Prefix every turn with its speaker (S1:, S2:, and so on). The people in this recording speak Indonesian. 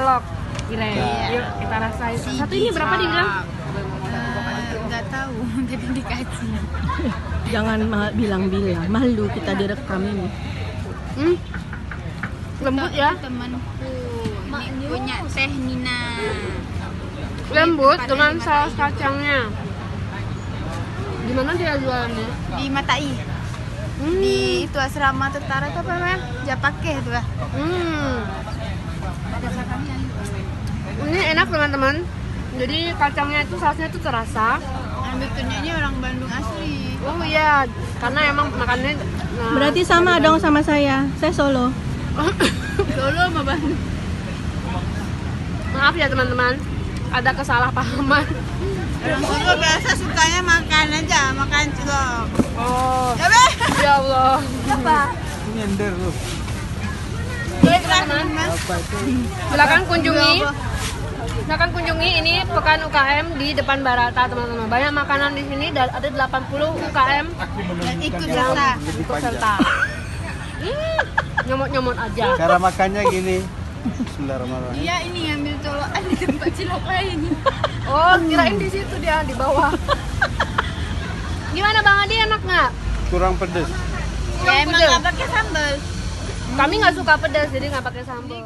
S1: cilok. Kirain. Yuk kita rasain. Satu ini berapa dibilang?
S2: Nggak tahu, tapi dikasih.
S3: Jangan bilang-bilang, malu kita direkam ini.
S1: Lembut ya?
S2: Temanku, ini punya Teh Nina.
S1: Lembut dengan saus kacangnya. Di mana dia jualannya?
S2: Di Matai. Di itu asrama tentara itu apa namanya? Japakeh itu lah. Ada sakamnya.
S1: Ini enak teman-teman. Jadi kacangnya itu sausnya itu terasa.
S2: Betulnya ini orang Bandung asli.
S1: Oh iya, karena emang makannya.
S3: Berarti sama dong sama saya Solo.
S2: Solo sama Bandung.
S1: Maaf ya teman-teman, ada kesalahpahaman.
S2: Orang Solo biasa sukanya makan aja, makan cilok.
S1: Oh,
S2: Ya be?
S1: ya Allah.
S2: Apa?
S4: Nyender lu.
S1: Baik teman-teman,
S4: Apa itu?
S1: silakan kunjungi ini Pekan UKM di depan Barata teman-teman. Banyak makanan di sini, ada 80 UKM
S2: Dan ikut
S1: yang
S2: serta.
S1: ikut serta. Nyomot-nyomot aja.
S4: Cara makannya gini. Bismillahirrahmanirrahim.
S2: Iya ini ngambil colokan di tempat cilok lain.
S1: Oh, kirain di situ dia di bawah. Gimana Bang Adi, enak nggak?
S4: Kurang pedes.
S2: Ya emang
S1: pedes.
S2: nggak pakai sambal.
S1: Kami nggak suka pedas, jadi nggak pakai sambal.